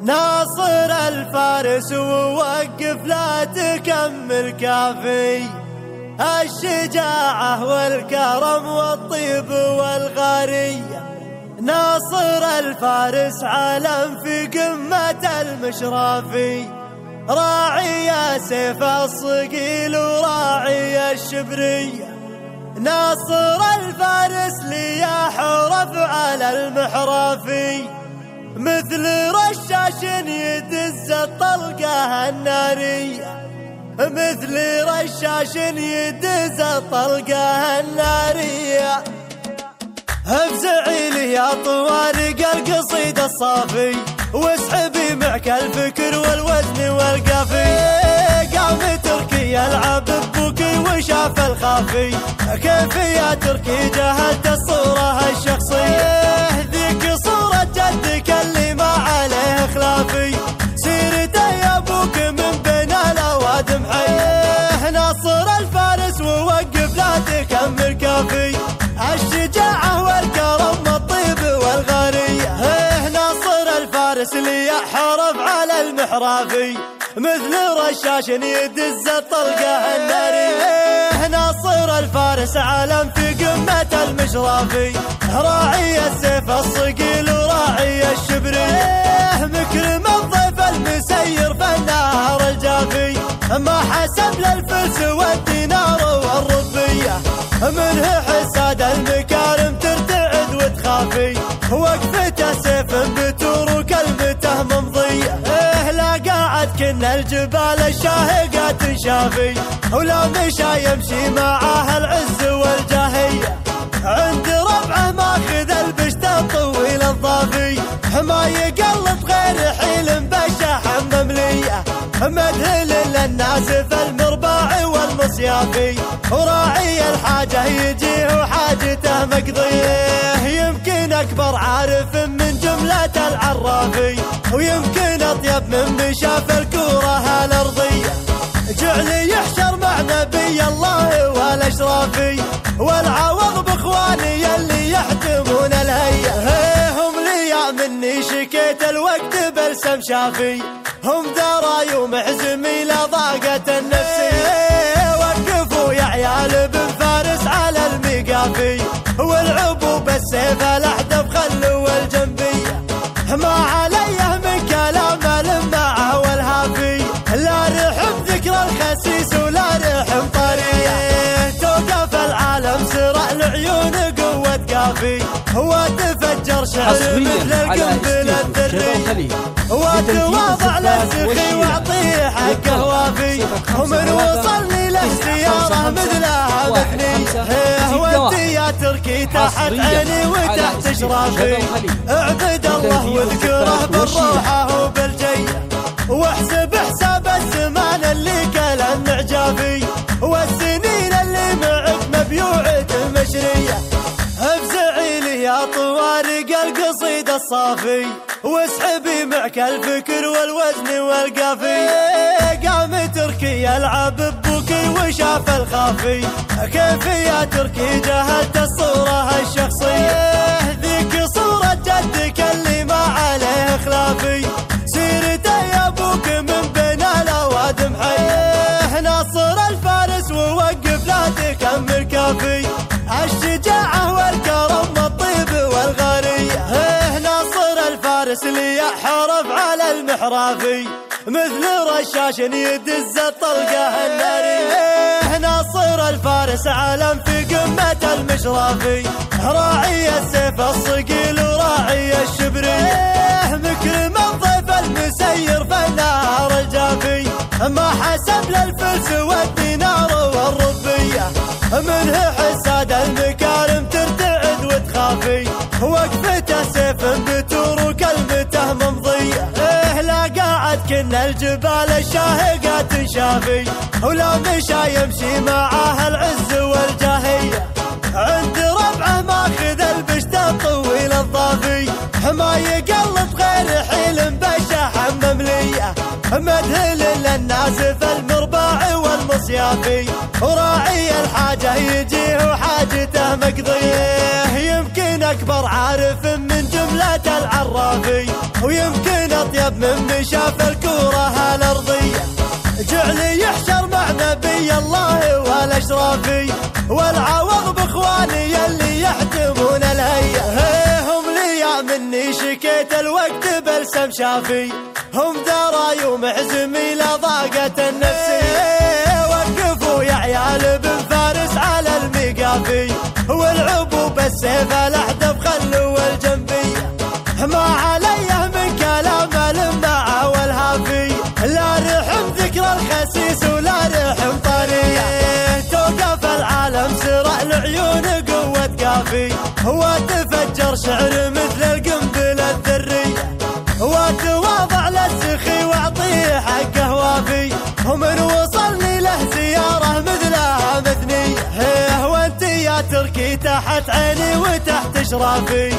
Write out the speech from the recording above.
ناصر الفارس ووقف لا تكمل كافي، الشجاعة والكرم والطيب والغارية. ناصر الفارس علم في قمة المشرافي، راعي سيف الصقيل وراعي الشبرية. ناصر الفارس لي حرف على المحرافي، مثل رشاش يدز الطلقة النارية، مثل رشاش يدز الطلقة النارية. افزعي لي يا طوارق القصيدة الصافي، واسحبي معك الفكر والوزن والقافي. قام تركي يلعب ببوكي وشاف الخافي، كيف يا تركي جهلت الصورة الشخصية؟ ذيك صورة جدك اللي ما عليه خلافي، سيرته يا ابوك من بين الاوادم حيه. ناصر الفارس ووقف لا تكمل كافي، الشجاعة والكرم والطيب والغارية. ناصر الفارس لي حرف على المحرافي، مثل رشاش يدز الطلقة النارية. ناصر الفارس علم في قمة المشرافي، راعي السيف الصقيل وراعي الشبرية. مكرم الضيف المسير في النهر الجافي، ما حسب للفلس والدينار والربية. منه حساد المكارم ترتعد وتخافي، وقفته سيف بتور وكلمته ممضية. لا قاعد كنا الجبال الشاهقات شافي، ولا مشى يمشي معاه العز والجاهية. عند ربعه ماخذ البشت الطويل الضافي، ما يقلط غير حيل بشاحة مملية. مذهل للناس في المرباع والمصيافي، وراعي الحاجة يجيه وحاجته مقضية. يمكن أكبر عارف من جملة العرافي، ويمكن أطيب من شاف الكورة الأرضية. جعل يحشر مع نبي الله والأشرافي، والعوض بإخواني اللي يحتمون الهية. هم لي مني شكيت الوقت بلسم شافي، هم دراي ومحزمي لضاقة النفسية. وقفوا يا عيال بن فارس على المقافي، والعبوا بالسيف الأحدب خلوا الجنبية. ما عليه من كلام المعه والهافي، لا رحم ذكر الخسيس ولا رحم طريه. توقف العالم سرع العيون قوة قافي، وتفجر شعر مثل القنبل الذري. وتواضع للسخي واعطيه حقه وافي، ومن وصلني للسيارة مثلها بثني. وانت يا تركي تحت عيني وتحت شرافي، اعبد الله واذكره بالروحة وبالجية. واحسب حساب الزمان اللي كلام معجافي، والسنين اللي معك مبيوعة مشرية. افزعي لي يا طوارق القصيدة الصافي، واسحبي معك الفكر والوزن والقافي. قام تركي يلعب ببوكي وشاف الخافي، كيف يا تركي جهلت الصورة الشخصية؟ ذيك صورة جدك اللي ما عليه خلافي، سيرته يا ابوك من بين الاوادم حيه. ناصر الفارس ووقف لا تكمل كافي، الشجاعة والكرم والطيب والغارية. ناصر الفارس لي حرف على المحرافي، مثل رشاش يدز الطلقة النارية. ناصر الفارس علم في قمة المشرافي، راعي السيف الصقيل وراعي الشبرية. مكرم الضيف المسير في النهر الجافي، ما حسب للفلس والدينار والربية. منه حساد المكارم ترتعد وتخافي، وقفته سيف بتور وكلمته ممضية. لا قاعد كنا الجبال الشاهقات شافي، ولا مشى يمشي معاه العز والجاهية. عند ربعه ماخذ البشت الطويل الضافي، ما يقلط غير حيل بشاحة مملية. مذهل للناس في المرباع والمصيافي، وراعي الحاجة يجيه وحاجته مقضية. يمكن أكبر عارف من جملة العرافي، ويمكن أطيب من شاف الكورة الأرضية جعل يحشر مع نبي الله والأشرافي والعوض بإخواني اللي يحتمون الهية. هم لي مني شكيت الوقت بلسم شافي هم دراي ومعزمي لضاقة النفسية. وقفوا يا عيال بن فارس على الميقافي والعبوا بالسيف الأحدب خلوا الجنبية ما عليه من كلام المعة والهافي لا رحم ذكر الخسيس ولا رحم طرية. توقف العالم سرع العيون قوة قافي وتفجر شعر مثل القنبل الذرية وتواضع للسخي واعطيه حقه وافي ومن وصلني له زيارة مثلها مثنية. وانت يا تركي تحت عيني وتحت شرافي